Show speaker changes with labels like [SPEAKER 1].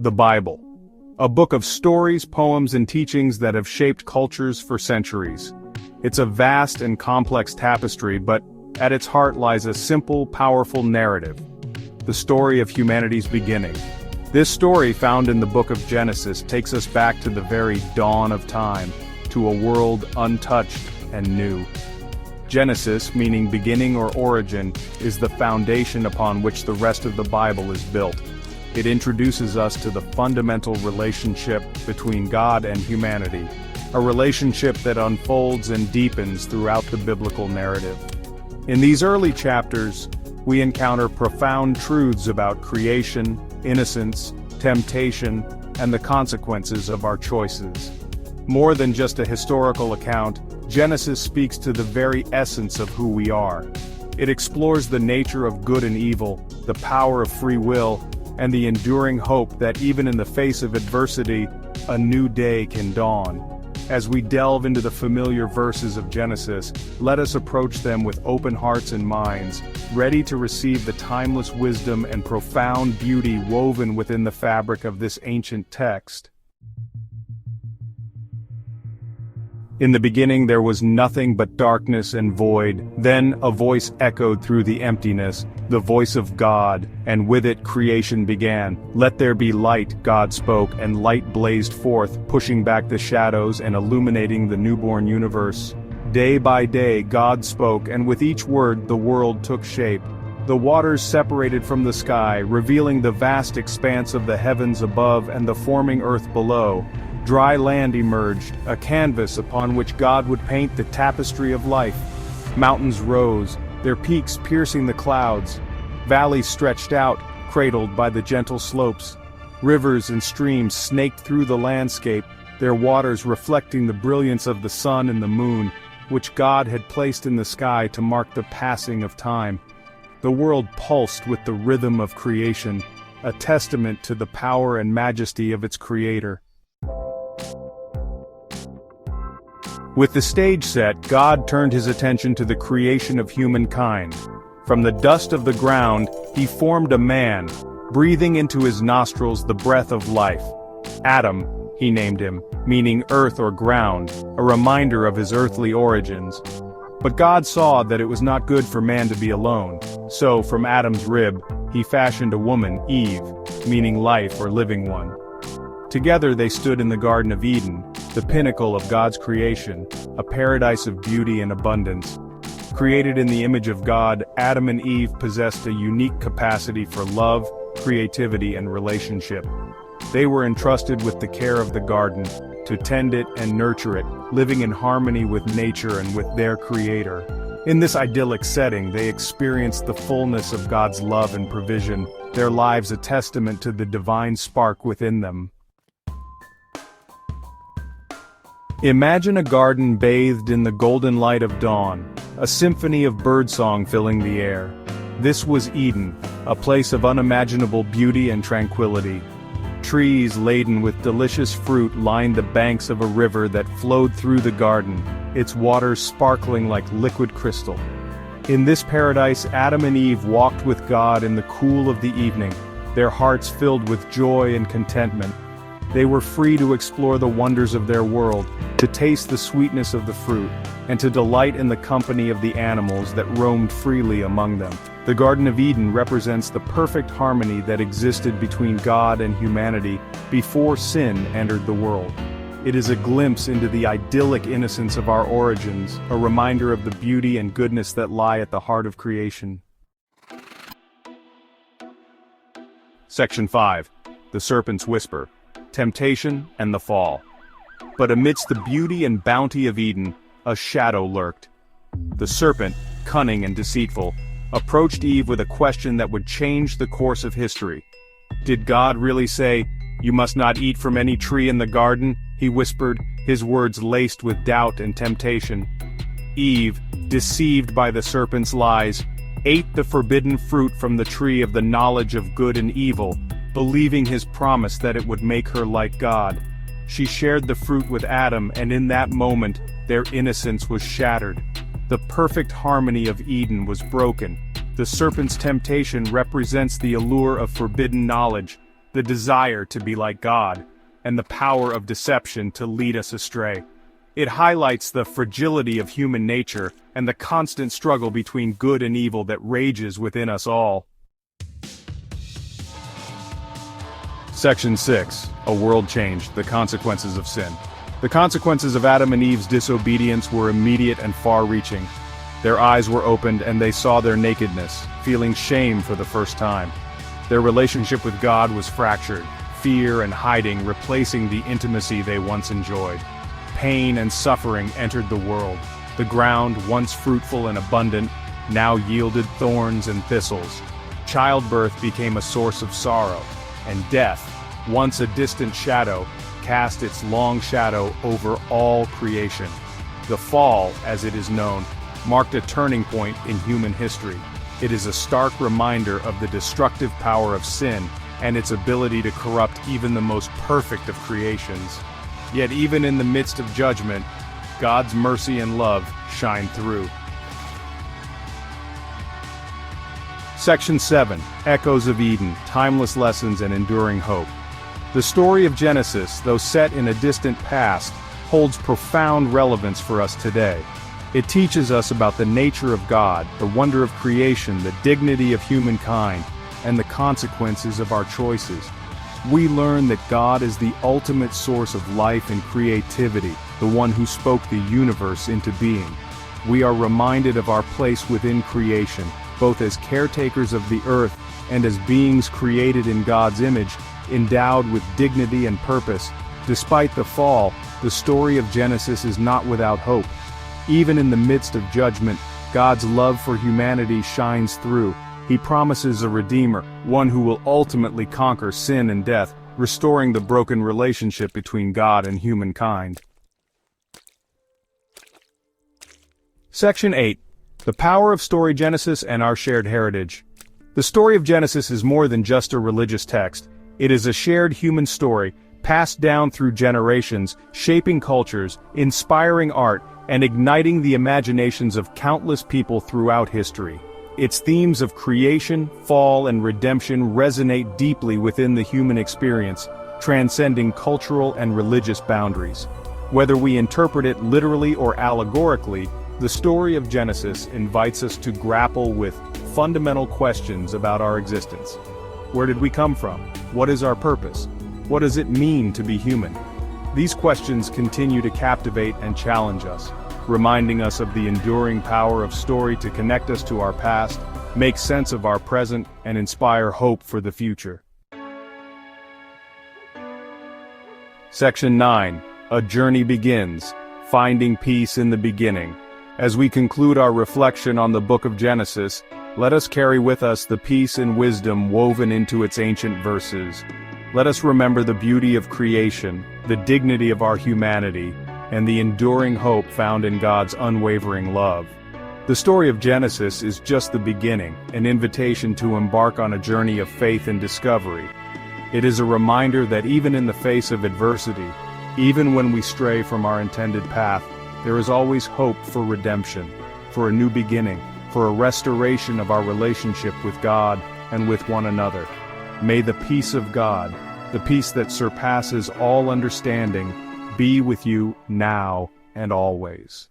[SPEAKER 1] The Bible. A book of stories, poems, and teachings that have shaped cultures for centuries. It's a vast and complex tapestry, but at its heart lies a simple, powerful narrative. The story of humanity's beginning. This story, found in the book of Genesis, takes us back to the very dawn of time, to a world untouched and new. Genesis, meaning beginning or origin, is the foundation upon which the rest of the Bible is built. It introduces us to the fundamental relationship between God and humanity, a relationship that unfolds and deepens throughout the biblical narrative. In these early chapters, we encounter profound truths about creation, innocence, temptation, and the consequences of our choices. More than just a historical account, Genesis speaks to the very essence of who we are. It explores the nature of good and evil, the power of free will, and the enduring hope that even in the face of adversity, a new day can dawn. As we delve into the familiar verses of Genesis, let us approach them with open hearts and minds, ready to receive the timeless wisdom and profound beauty woven within the fabric of this ancient text. In the beginning there was nothing but darkness and void. Then a voice echoed through the emptiness, the voice of God, and with it creation began. "Let there be light," God spoke, and light blazed forth, pushing back the shadows and illuminating the newborn universe. Day by day God spoke, and with each word the world took shape. The waters separated from the sky, revealing the vast expanse of the heavens above and the forming earth below. Dry land emerged, a canvas upon which God would paint the tapestry of life. Mountains rose, their peaks piercing the clouds. Valleys stretched out, cradled by the gentle slopes. Rivers and streams snaked through the landscape, their waters reflecting the brilliance of the sun and the moon, which God had placed in the sky to mark the passing of time. The world pulsed with the rhythm of creation, a testament to the power and majesty of its creator. With the stage set, God turned his attention to the creation of humankind. From the dust of the ground, he formed a man, breathing into his nostrils the breath of life. Adam, he named him, meaning earth or ground, a reminder of his earthly origins. But God saw that it was not good for man to be alone, so from Adam's rib, he fashioned a woman, Eve, meaning life or living one. Together they stood in the Garden of Eden, the pinnacle of God's creation, a paradise of beauty and abundance. Created in the image of God, Adam and Eve possessed a unique capacity for love, creativity, and relationship. They were entrusted with the care of the garden, to tend it and nurture it, living in harmony with nature and with their Creator. In this idyllic setting, they experienced the fullness of God's love and provision, their lives a testament to the divine spark within them. Imagine a garden bathed in the golden light of dawn, a symphony of birdsong filling the air. This was Eden, a place of unimaginable beauty and tranquility. Trees laden with delicious fruit lined the banks of a river that flowed through the garden, its waters sparkling like liquid crystal. In this paradise, Adam and Eve walked with God in the cool of the evening, their hearts filled with joy and contentment. They were free to explore the wonders of their world, to taste the sweetness of the fruit, and to delight in the company of the animals that roamed freely among them. The Garden of Eden represents the perfect harmony that existed between God and humanity before sin entered the world. It is a glimpse into the idyllic innocence of our origins, a reminder of the beauty and goodness that lie at the heart of creation. Section 5. The Serpent's Whisper. Temptation and the Fall. But amidst the beauty and bounty of Eden, a shadow lurked. The serpent, cunning and deceitful, approached Eve with a question that would change the course of history. Did God really say, "You must not eat from any tree in the garden"? He whispered, his words laced with doubt and temptation. Eve, deceived by the serpent's lies, ate the forbidden fruit from the tree of the knowledge of good and evil, believing his promise that it would make her like God. She shared the fruit with Adam, and in that moment, their innocence was shattered. The perfect harmony of Eden was broken. The serpent's temptation represents the allure of forbidden knowledge, the desire to be like God, and the power of deception to lead us astray. It highlights the fragility of human nature and the constant struggle between good and evil that rages within us all. Section 6. A World Changed, the Consequences of Sin. The consequences of Adam and Eve's disobedience were immediate and far-reaching. Their eyes were opened and they saw their nakedness, feeling shame for the first time. Their relationship with God was fractured, fear and hiding replacing the intimacy they once enjoyed. Pain and suffering entered the world. The ground, once fruitful and abundant, now yielded thorns and thistles. Childbirth became a source of sorrow, and death, once a distant shadow, cast its long shadow over all creation. The fall, as it is known, marked a turning point in human history. It is a stark reminder of the destructive power of sin and its ability to corrupt even the most perfect of creations. Yet even in the midst of judgment, God's mercy and love shine through. Section 7. Echoes of Eden, Timeless Lessons and Enduring Hope. The story of Genesis, though set in a distant past, holds profound relevance for us today. It teaches us about the nature of God, the wonder of creation, the dignity of humankind, and the consequences of our choices. We learn that God is the ultimate source of life and creativity, the one who spoke the universe into being. We are reminded of our place within creation, both as caretakers of the earth and as beings created in God's image, endowed with dignity and purpose. Despite the fall, the story of Genesis is not without hope. Even in the midst of judgment, God's love for humanity shines through. He promises a Redeemer, one who will ultimately conquer sin and death, restoring the broken relationship between God and humankind. Section 8. The Power of Story Genesis and Our Shared Heritage. The story of Genesis is more than just a religious text. It is a shared human story, passed down through generations, shaping cultures, inspiring art, and igniting the imaginations of countless people throughout history. Its themes of creation, fall, and redemption resonate deeply within the human experience, transcending cultural and religious boundaries. Whether we interpret it literally or allegorically, the story of Genesis invites us to grapple with fundamental questions about our existence. Where did we come from? What is our purpose? What does it mean to be human? These questions continue to captivate and challenge us, reminding us of the enduring power of story to connect us to our past, make sense of our present, and inspire hope for the future. Section 9. A Journey Begins, Finding Peace in the Beginning. As we conclude our reflection on the book of Genesis, let us carry with us the peace and wisdom woven into its ancient verses. Let us remember the beauty of creation, the dignity of our humanity, and the enduring hope found in God's unwavering love. The story of Genesis is just the beginning, an invitation to embark on a journey of faith and discovery. It is a reminder that even in the face of adversity, even when we stray from our intended path, there is always hope for redemption, for a new beginning, for a restoration of our relationship with God and with one another. May the peace of God, the peace that surpasses all understanding, be with you now and always.